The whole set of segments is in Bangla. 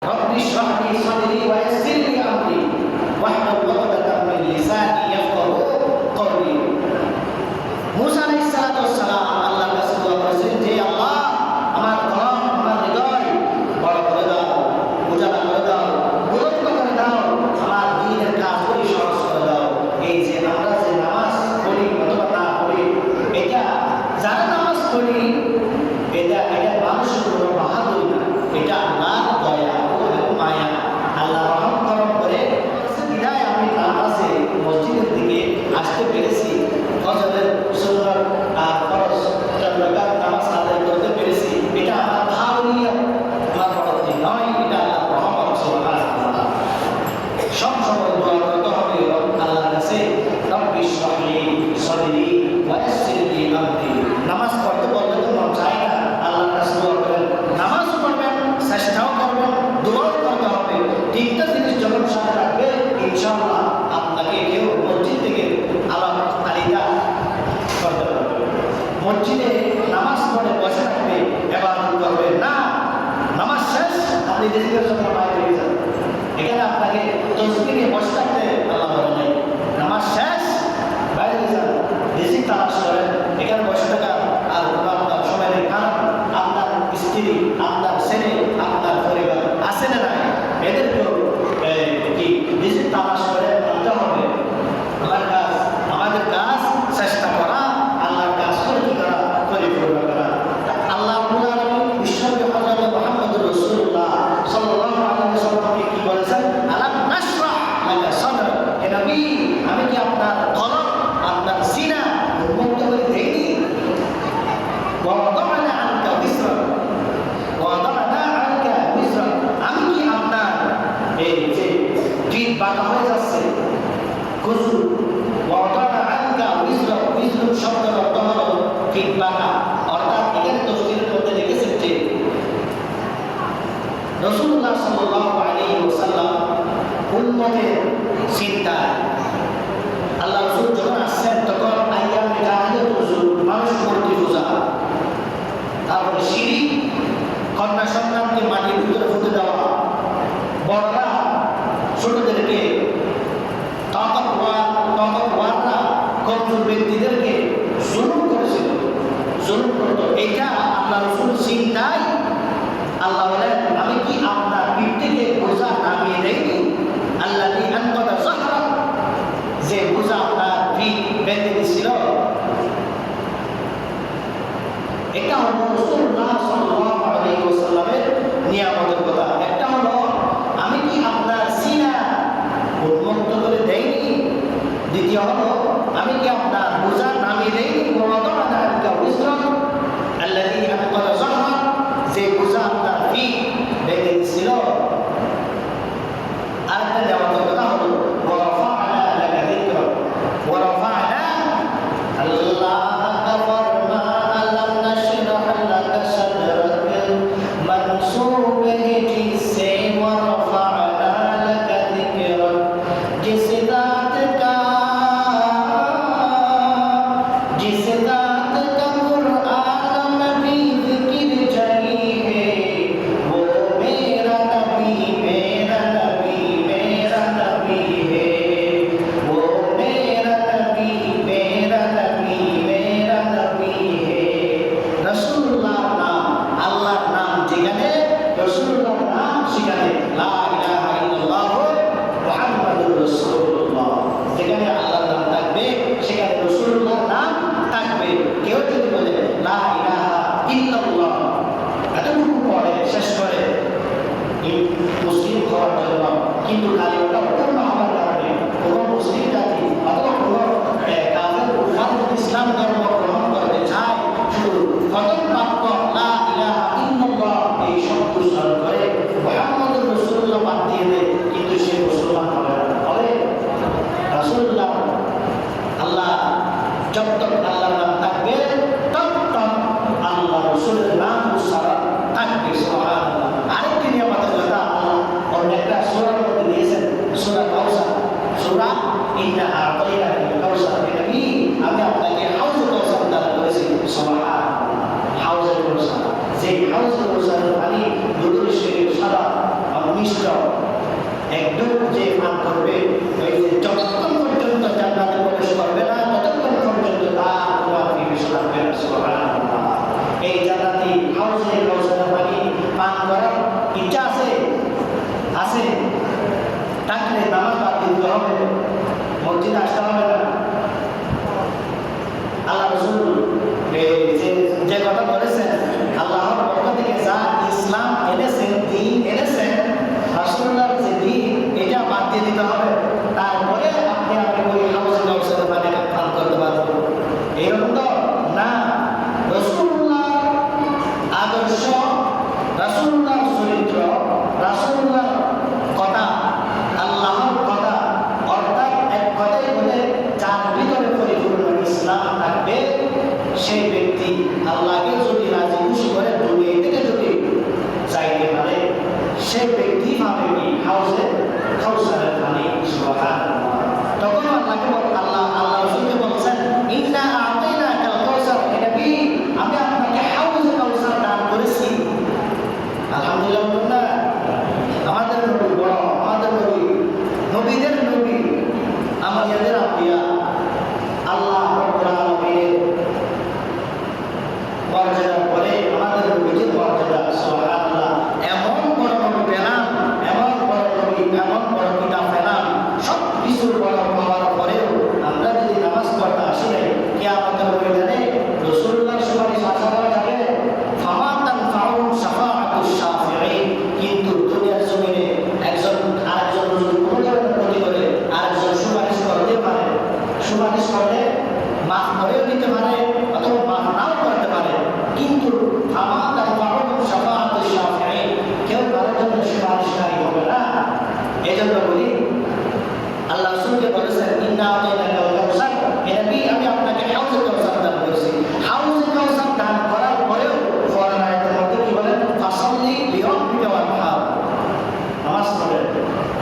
رب اشرح لي صدري ويسر لي امري واحلل عقدة من لساني يفقهوا قولي মুসা আলাইহিস সালাম আল্লাহর কাছে দোয়া করেছেন যে আল্লাহ আমার কলম আমার হৃদয় বড় করে দাও, উজালা করে দাও, গুরুত্ব করে দাও, আমার দ্বীনের কাজগুলি সহজ করে দাও। এই যে আমরা যে নামাজ পড়ি অথবা না পড়ি, এটা যারা নামাজ পড়ি এটা মানুষের কোনো বাহাদুরি না, এটা আল্লাহর দয়া ও মায়া। আল্লাহ রহম করম করে বিদায় আমি নামাজে মসজিদের দিকে আসতে পেরেছি, ফজরের সুন্নাত আর ফরজ রাকাত নামাজ আদায় করতে পেরেছি। এটা আমার ভাবনীয়, আমার বড়তি নয়, এটা আল্লাহর রহমত সুবহানাল্লাহ। সব সময় দোয়া করতে হবে আল্লাহর কাছে, রব্বি ইশরাহ লি সাদরি ওয়া ইয়াসসির লি আমরি। নামাজ পড়তে বললে তো মন চায় না, আল্লাহর কাছে দোয়া করেন, নামাজ পড়বেন, চেষ্টাও করবেন, দোয়াও করতে হবে। তিনটা জিনিস যখন সাথে রাখবে ইনশাআল্লাহ আপনাকে কেউ মসজিদ থেকে আলাদা করতে পারবে। মসজিদে নামাজ পড়ে বসে থাকবে, ইবাদত করবে না, নামাজ শেষ আপনি রিজিকের জন্য বাইরে হয়ে যাবেন। এখানে আপনাকে তসবিহ নিয়ে বসে থাকতে আল্লাহ বলে নাই, নামাজ শেষ বাইরে হয়ে যান, রিজিক তালাশ করেন। এখানে বসে থাকা আর আপনার সময় নেই, কারণ আপনার স্ত্রী, আপনার ছেলে, আপনার পরিবার আছে না নাই, এদেরকেও কি রিজিক তালাশ করে আনতে হবে। আমাদের কাজ চেষ্টা করা, আল্লাহর কাজ করে কি করা, পরিপূর্ণ করা। আল্লাহ রাব্বুল আলামিন বিশ্বনবী হযরত মুহাম্মদুর রাসূলুল্লাহ সাল্লাল্লাহু আলাইহি ওয়াসাল্লামকে কি বলেছেন, আলাম নাশরাহ লাকা সাদরাক। হে নবী, আমি কি আপনার কলব, আপনার সিনা উন্মুক্ত করে দেইনি? ওয়া ওয়াদা'না আনকা বিসরাক, ওয়া ওয়াদা'না আনকা বিসরাক। আমি কি আপনার এই যে পিঠ বাঁকা হয়ে যাচ্ছে, কুজু ওয়াদা'না আনকা বিসরাক, বিসরাক শব্দের অর্থ হলো পিঠ বাঁকা। অর্থাৎ এখানে তাফসীরের মধ্যে লিখেছেন যে রাসূলুল্লাহ সাল্লাল্লাহু আলাইহি ওয়াসাল্লাম উম্মতের চিন্তায় আল্লাহ রাসূল যখন আসছেন তখন আইয়ামে জাহিলিয়াত হুজুর মানুষ মূর্তি পূজা, তারপরে শিরিক, কন্যা সন্তানকে মাটির ভিতরে পুঁতে দেওয়া, বড়রা ছোটদেরকে, তাকওয়াররা কমজোর ব্যক্তিদেরকে জুলুম করেছিল, জুলুম করতো। এটা আল্লাহ রাসূল চিন্তায় আল্লাহ বলেন, আমি কি আপনার পিঠ থেকে বোঝা নামিয়ে দেইনি? আল্লাযী আনকাদা যাহরাক, যে বোঝা আপনার পিঠ বেঁধে দিয়েছিল। এটা হলো রাসূলুল্লাহ সাল্লাল্লাহু আলাইহি ওয়াসাল্লামের নিয়ামতের কথা। একটা হলো আমি কি আপনার সিনা উন্মুক্ত করে দেইনি? দ্বিতীয় হলো আমি কি আপনার বোঝা নামিয়ে দেইনি? ওয়াদা'না আনকা বিসরাক আল্লাযী আনকাদা যাহরাক, যে বোঝা আপনার পিঠ বেঁধে দিয়েছিল। আরেকটা নিয়ামতের কথা হলো ওয়া রাফা'না লাকা যিকরাক, ওয়া রাফা'না আল্লাহ ফরমা আলাম নাশরাহ লাকা সাদরাক, মনসুব है जिससे ওয়া রাফা'না লাকা যিকরাক, जिस ज़ात का कुरान भी ज़िक्र जारी है, वो मेरा नबी, मेरा नबी, मेरा नबी है, वो मेरा नबी, मेरा नबी, मेरा नबी है। रसूलुल्लाह नाम, আল্লাহর নাম যেখানে, রসুলুল্লাহর নাম সেখানে, লা ইলাহা ইল্লাল্লাহ মুহাম্মাদুর রাসূলুল্লাহ, যেখানে আল্লাহর নাম থাকবে সেখানে রসুলুল্লাহর নাম থাকবে। কেউ যদি বলে লা ইলাহা ইল্লাল্লাহ এতটুকু পড়ে শেষ করে মুসলিম হওয়ার জন্য, কিন্তু খালি ওটা পূর্ণ হওয়ার কারণে কোনো মুসলিম জাতি অথবা কোনো কাফের উম্মাহ ইসলাম ধর্ম গ্রহণ করতে চায়, শুধু প্রথম বাক্য লা ইলাহা ইল্লাল্লাহ এই শব্দ উচ্চারণ করে মুহাম্মাদুর রাসূলুল্লাহ বাদ দিয়ে দেয়, কিন্তু সে মুসলমান হবে না। হবে রাসূলুল্লাহ, আল্লাহ যতক্ষণ আল্লাহর নাম থাকবে ততক্ষণ আল্লাহ রাসূলের নাম উচ্চারণ থাকবে। সুবহানাল্লাহ। আরেকটি নিয়ামতের কথা আল্লাহ অন্য একটা সূরার মধ্যে দিয়েছেন, সূরা অনিষ্ট একদম যে পান করবে ওই যে যতক্ষণ পর্যন্ত জান্নাতে প্রবেশ করবে না ততক্ষণ পর্যন্ত তার কোনো পিপাসা লাগবে না। সুবহানাল্লাহ। এই জান্নাতি হাউজে কাউসারের পানি পান করার ইচ্ছা আছে? আছে? থাকলে নামাজ বাদ দিতে হবে, মসজিদে আসতে হবে না। আল্লাহ রাসূল যে কথা বলেছেন, আল্লাহর পক্ষ থেকে যা ইসলাম এনেছেন, দ্বীন এনেছেন, রাসূলুল্লাহর যে দ্বীন, এটা বাদ দিয়ে দিতে হবে, তারপরে আপনি ওই হাউজে কাউসারের পানি পান করতে পারবেন। এরকম তো না। রাসূলুল্লাহ আদর্শ, রাসূলুল্লাহর চরিত্র, রাসূলুল্লাহর কথা, আল্লাহর কথা, অর্থাৎ এক কথাই বলে যার ভিতরে পরিপূর্ণ ইসলাম থাকবে, সেই ব্যক্তি আল্লাহকে যদি রাজি খুশি করে দুনিয়া থেকে যদি চাইতে পারে, সেই ব্যক্তি পাবে কি হাউজে কাউসারের পানি। সুবহানাল্লাহ। তখন আল্লাহ রাসূলকে বলছেন, ইন্না আ'তাইনাকাল কাউসার, হে নবী আমি আপনাকে হাউজে কাউসার দান করেছি। আলহামদুলিল্লাহ। আমাদের নবী বড়, আমাদের নবী নবীদের নবী, আমাদের আম্বিয়া, আল্লাহ রাব্বুল আলামিনের মর্যাদার পরে আমাদের নবীর মর্যাদা। সুবহানাল্লাহ। এমন বড় নবী পেলাম, এমন বড় নবী, এমন বড় কিতাব পেলাম, সব কিছুর বড় পাওয়ার পরেও আমরা যদি নামাজ পড়তে আসি নাই, কিয়ামতের ময়দানে রাসূলুল্লাহর সুপারিশ আশা করা যাবে? ফামা তানফাউহুম শাফাআতুশ শাফিঈন। কিন্তু দুনিয়ার জমিনে একজন আরেকজন যদি কোনো ধরনের ক্ষতি করে আরেকজন সুপারিশ করতে পারে, সুপারিশ করলে মাফ করেও দিতে পারে অথবা মাফ নাও করতে পারে, কিন্তু ফামা তানফাউহুম শাফাআতুশ শাফিঈন, কেউ কারোর জন্য সুপারিশকারী হবে না। এজন্য বলি আল্লাহ রাসূলকে বলেছেন, ইন্না আ'তাইনাকাল কাউসার, হে নবী আমি আপনাকে হাউজে কাউসার দান করেছি। হাউজে কাউসার দান করার পরেও কোরআন আয়াতের মধ্যে কি বলেন? ফাসাল্লি লিরাব্বিকা ওয়ানহার, নামাজ পড়েন,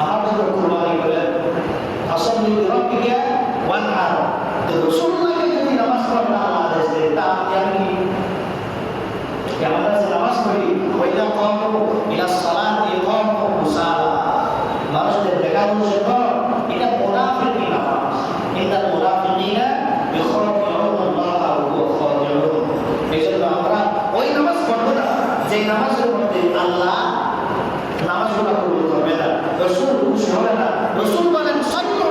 আমার জন্য কুরবানি করেন। ফাসাল্লি লিরাব্বিকা ওয়ানহার। তো রাসূলুল্লাহকে যদি নামাজ পড়তে আল্লাহ আদেশ দেন, তা আমি কি আমরা যে নামাজ পড়ি, ওয়াইদা কামু ইলাস সালাতি কামু কুসালা, মানুষদের দেখানোর জন্য, এটা মুনাফিকি নামাজ। ইন্নাল মুনাফিকিনা ইউখাদিউনাল্লাহা ওয়া হুয়া খাদিউহুম। এজন্য আমরা ওই নামাজ পড়বো না যে নামাজের মধ্যে আল্লাহ নামাজগুলো কবুল করবে না, রাসূল খুশি হবে না। রাসূল বলেন, সাল্লু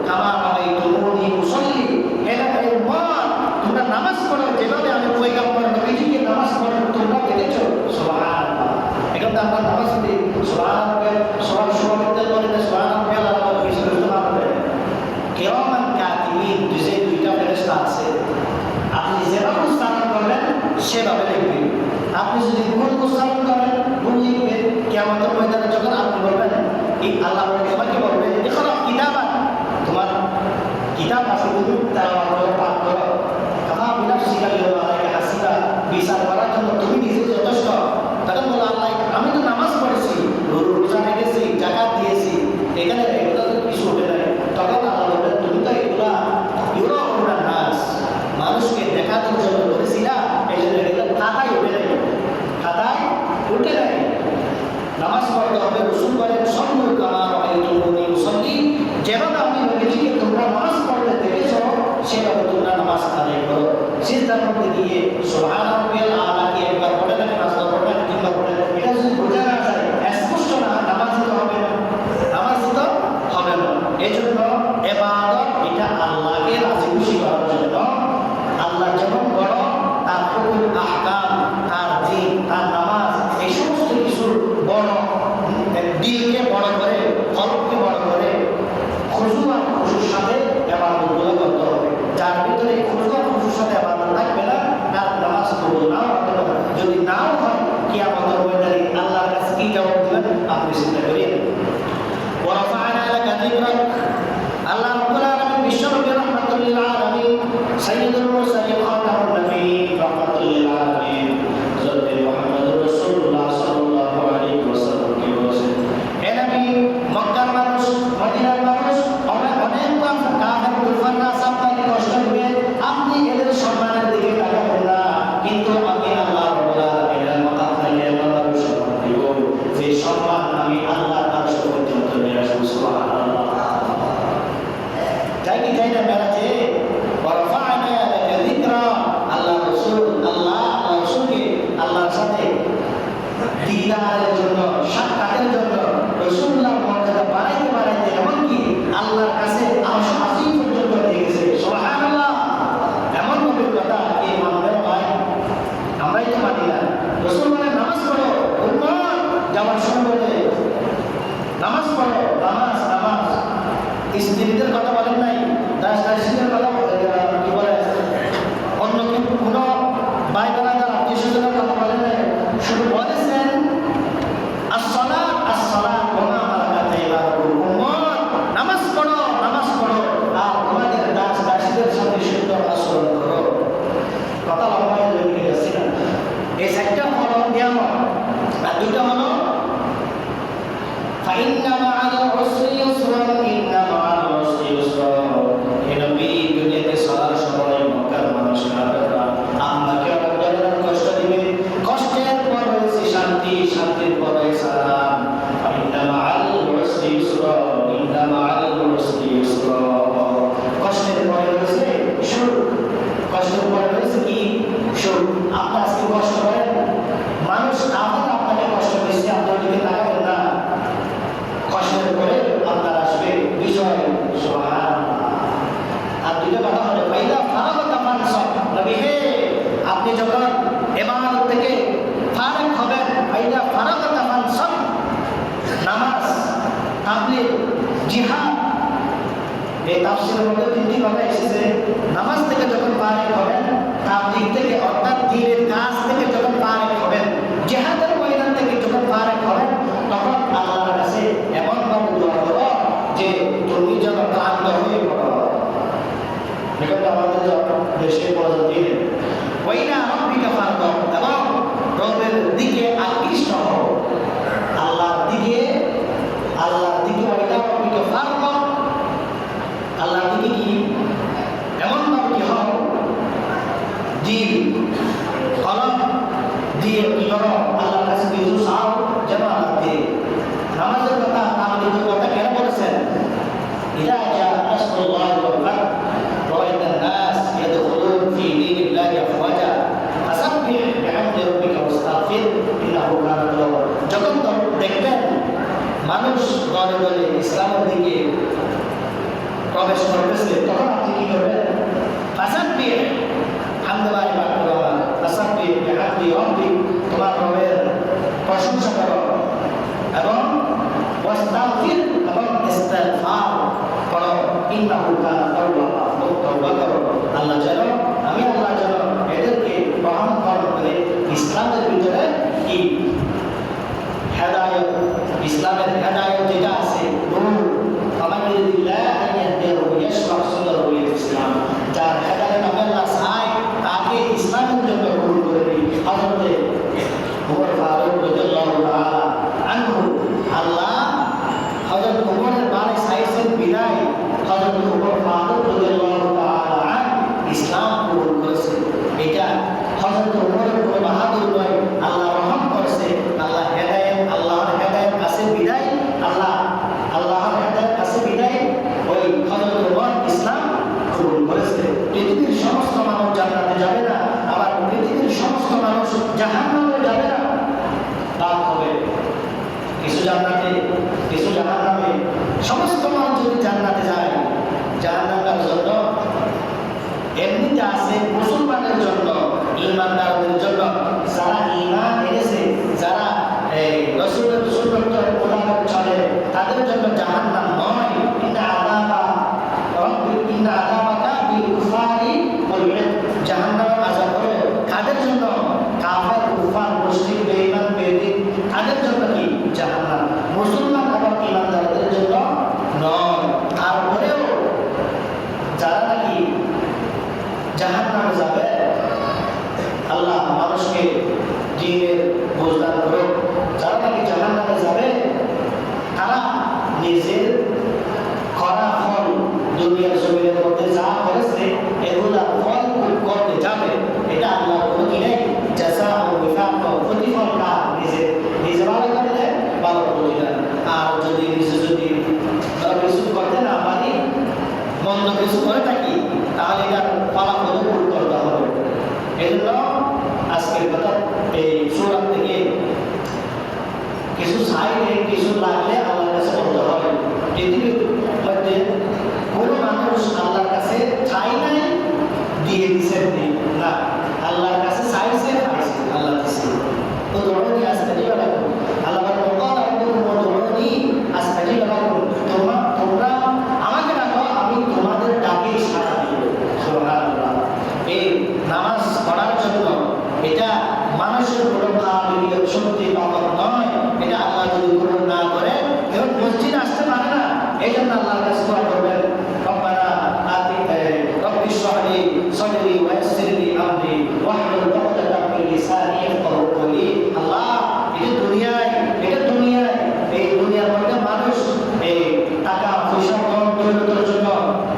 কামা রাআইতুমুনি উসাল্লি, হে নবীর উম্মত তোমরা নামাজ পড়ো যেভাবে আমি পয়গম্বর নবীজিকে নামাজ পড়েন তোমরা দেখেছো। সুবহানাল্লাহ। এখন তো আমরা নামাজ পড়ি, সুবহানাল্লাহ, সুবহানাল্লাহ বলে না, সুবহানাল্লাহ আল্লাহ কিছু করতে পারবে। কিরামান কাতিবিন, যে দুইটা ফেরেশতা আছে, আপনি যেভাবে উচ্চারণ করবেন সেভাবে লিখবেন। আপনি যদি ভুল উচ্চারণ করেন ভুল লিখবেন, কিয়ামতের ময়দানে যখন আপনি বলবেন, এই আল্লাহ তোমাকে বলবে, ইকরা কিতাবাক, তোমার কিতাব আছে, তুমি তেলাওয়াত করো, পাঠ করো। কাফা বিনাফসিকা আল-ইয়াওমা আলাইকা হাসিবা, বিচার করার জন্য তুমি নিজে যথেষ্ট। তখন বলো, আল্লাহ আমি তো নামাজ পড়েছি, রোজা রেখেছি, যাকাত দিয়েছি, এখানে এগুলো তো কিছু হবে না। তখন আল্লাহ বলবেন, তুমি তো এগুলা ইউরাউনা নাস, মানুষকে দেখানোর জন্য করেছি না, এই জন্য এগুলো খাতায় উঠে নেই, খাতায় উঠে নেই। নামাজ পড়তে হবে। রাসূল বলেন, সাল্লু কামা রাআইতুমুনি উসাল্লি, যেভাবে আমি নবীজিকে তোমরা নামাজ পড়তে দেখেছো সেভাবে তোমরা নামাজ আদায় করো। সিজদার মধ্যে গিয়ে সুবহানাল্লাহিল আলা কি একবার পড়ে না, পাঁচবার পড়ে না, তিনবার পড়ে না, এটা যদি বোঝা না যায়, স্পষ্ট না, নামাজ তো হবে না, নামাজ তো হবে না। এজন্য ইবাদত এটা আল্লাহকে রাজি খুশি করার জন্য। আল্লাহ যেমন বড়, তার হুকুম আহকাম, তার দ্বীন, তার নামাজ, এই সমস্ত কিছু বড়, দিলকে বড় করে, কলবকে বড় করে, খুশু আর খুশুর সাথে ইবাদতগুলো করতে হবে। যার ভিতরে খুশু আর খুশুর সাথে ইবাদত থাকবে না, তার নামাজ কবুল নাও হতে পারে। যদি নাও হয়, কিয়ামতের ময়দানে আল্লাহর কাছে কি জবাব দিবেন আপনি চিন্তা করেন। ওয়া রাফা'না লাকা যিকরাক, আল্লাহ রাব্বুল আলামিন বিশ্বনবী রাহমাতুল লিল আলামিন, সাইয়্যিদুল মুরসালিন, খাতামুন নবিয়্যিন রাহমাতুল লিল আলামিন, হযরত মুহাম্মদুর রাসূলুল্লাহ সাল্লাল্লাহু আলাইহি ওয়াসাল্লাম কে বলেছেন, হে নবী ফাইন্না মা'আল উসরি ইউসরান, ইন্না মা'আল উসরি ইউসরা। হে নবী, দুনিয়াতে চলার সময় মক্কার মানুষ কাফেররা আপনাকে অনেক ধরনের কষ্ট দিবে। কষ্টের পর রয়েছে শান্তি, শান্তির পর রয়েছে আরাম। ফাইন্না মা'আল উসরি ইউসরা, ইন্না মা'আল উসরি ইউসরা। কষ্টের পরে রয়েছে সুখ, কষ্টের পরে রয়েছে কি? সুখ। আপনি আজকে কষ্ট করেন, মানুষ কাফের আপনাকে কষ্ট দিচ্ছে, আপনার দিকে তাকাবেন না। কষ্টের পরে আপনার আসবে বিজয়। সুবহানাল্লাহ। আর দুটো কথা হলো ফাইদা ফারাগাতা ফানসাব। নবী হে, আপনি যখন ইবাদত থেকে ফারিগ হবেন, ফাইদা ফারাগাতা ফানসাব, নামাজ, তাবলীগ, জিহাদ, এই তাফসীরের মধ্যে তিনটি কথা এসেছে। নামাজ থেকে যখন ফারিগ হবেন, তাবলীগ থেকে অর্থাৎ দ্বীনের কাজ থেকে যখন ফারিগ হবেন, জিহাদের ময়দান থেকে যখন ফারিগ হবেন, তখন আল্লাহর কাছে এমনভাবে দোয়া করো যে তুমি যেন ক্লান্ত হয়ে পড়ো। দেখুন আমাদের দেশে পদ্ধতি ওইনা রব্বিকা ফারগাব, এবং রবের দিকে আকৃষ্ট হও, আল্লাহর দিকে, আল্লাহর দিকে। ওইনা রব্বিকা ফারগাব, আল্লাহর দিকে কি এমনভাবে কি হও, দিল কলম দিয়ে কি করো, আল্লাহর কাছে কিছু চাও যেন আল্লাহ দিয়ে। নামাজের কথা, তাবলীগের কথা কেন বলেছেন? ইযা জা নাসরুল্লাহি ওয়াল ফাতহ ওয়া রাআইতান নাস ইয়াদখুলুন ফি দীনিল্লাহি আফওয়াজা ফাসাব্বিহ বিহামদি রাব্বিকা ওয়াস্তাগফির ইন্নাহু কানা তাওয়াবা। যখন দেখবেন মানুষ দলে দলে ইসলামের দিকে প্রবেশ করতেছে, তখন আপনি কি করবেন? ফাসাব্বিহ, হামদবাড়ি পাঠ করো, ফাসাব্বিহ বিহামদি রাব্বিক, তোমার রবের প্রশংসা করো, এবং ওয়াস্তাগফির, এবং ইস্তিগফার করো, ইন্নাহু কানা তাওয়াবা, তওবা করো। আল্লাহ যেন, আমি আল্লাহ যেন এদেরকে গ্রহণ করে ইসলামের ভিতরে কি হেদায়েত, ইসলামের হেদায়েত যেটা আছে, নূর, আমাদিল্লাহ আইয়াহদিহু ইয়াশরাহ সাদরাহু লিল ইসলাম, যার হেদায়েত আমি আল্লাহ চাই তাকে ইসলামের জন্য কবুল করে দিই। হযরত ওমর ফারুক রাদিয়াল্লাহু তাআলা আনহু, আল্লাহ হযরত ওমরের বারে চাইছেন বিদায়, হযরত ওমর ফারুক রাদিয়াল্লাহু তাআলা আনহু ইসলাম কবুল করেছে। এটা হযরত ওমরের কোনো বাহাদুর নয়, আল্লাহ রহম করেছে। আল্লাহ হেদায়েত, আল্লাহর হেদায়েত আছে বিদায়, আল্লাহর হেদায়েত আছে বিদায় ওই হযরত ওমর ইসলাম কবুল করেছে। পৃথিবীর সমস্ত মানুষ জান্নাতে যাবে না, আবার পৃথিবীর সমস্ত মানুষ জাহান্নামে যাবে না, ভাগ হবে, কিছু জান্নাতে, কিছু জাহান্নামে। সমস্ত মানুষ যদি জান্নাতে যায়, জাহান্নামের জন্য এমনিতে আছে মুসলমানের জন্য, ঈমানদারদের জন্য, যারা ঈমান এনেছে, যারা রাসূলের সুন্নাতের মোতাবেক চলে, তাদের জন্য জাহান্নাম নয়। ইন্না আযাবাকা বিল কুফারি ওয়াল ইদ, জাহান্নামের আযাব হলো কাদের জন্য? কাফের, কুফার, মুশরিক, বেঈমান, বেদিন, তাদের জন্য কি জাহান্নাম। মুসলমান এবং ঈমানদারদের জন্য নয়। তারপরেও যারা নাকি জাহান্নামে যাবে, আল্লাহ মানুষকে দ্বীনের বুঝদান করুক, যারা নাকি জাহান্নামে যাবে, তারা নিজের করা ফল, দুনিয়ার জমিনের মধ্যে যা করেছে এগুলা ফল করতে যাবে। এটা আল্লাহ কোনো কি নেই, জাযা ও ওয়াফাক, প্রতিফল কার? নিজে ভালো করলে ভালো প্রতিদান। আর যদি নিজে কিছু করতে না পারি, মন্দ কিছু করে থাকি, তাহলে এটার ফলাফল ভোগ করতে হবে। এই জন্য আজকের কথা, এই সূরা থেকে কিছু চাইলে, কিছু লাগলে আল্লাহর কাছে বলতে হবে। হিসাব দরিদ্রের জন্য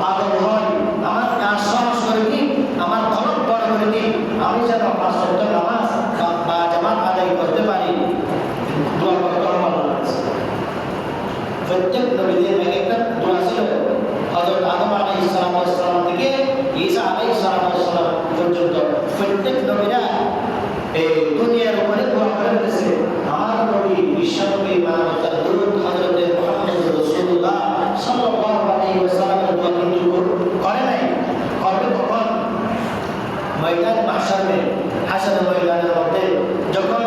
পাগল হয়, আমার কাজ সহজ করে দিন, আমার খরচ বড় করে দিন, আমি যেন 5 ওয়াক্ত নামাজ বা জামাত আদায় করতে পারি। দোয়া করতে হবে আল্লাহর কাছে। প্রত্যেক নবীদের এক একটা দোয়া ছিল। হযরত আদম আলাইহিস সালাম থেকে ঈসা আলাইহিস সালাম পর্যন্ত প্রত্যেক নবীরা এই দুনিয়ার উপরে দোয়া করে গেছে। আমার নবী বিশ্বনবী মানবতার দরুদ হযরত মুহাম্মদ রাসূলুল্লাহ সাল্লাল্লাহু আলাইহি ওয়াসাল্লামের দোয়া কিন্তু করে নাই। করবে কখন? ময়দান মাহশারে, হাসরের ময়দানের মধ্যে যখন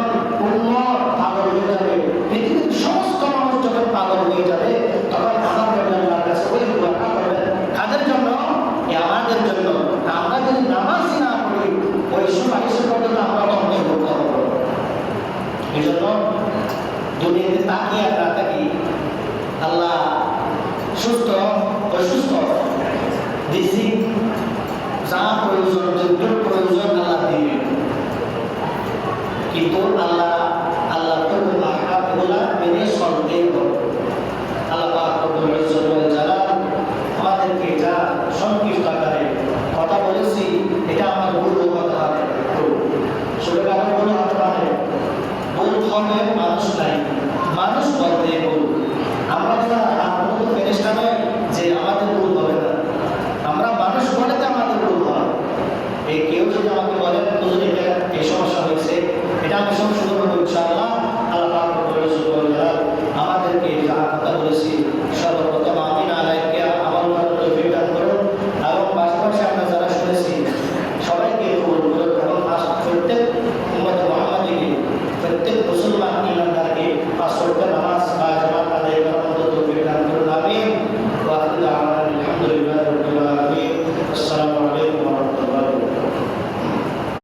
উম্মত পাগল হয়ে যাবে, পৃথিবীর সমস্ত মানুষ যখন পাগল হয়ে যাবে, তখন আমার নবী আল্লাহর কাছে ওই দোয়াটা করবেন। কাদের জন্য? আমাদের জন্য। আমরা যদি নামাজই না পড়ি, ওই সুপারিশের পর্যন্ত আমরা অন্তর্ভুক্ত হব। এই জন্য দুনিয়াতে তাকিয়ে না থাকি, আল্লাহ সুস্থ অসুস্থ দিছি, যা প্রয়োজন, যত প্রয়োজন আল্লাহ দিবেন। কিন্তু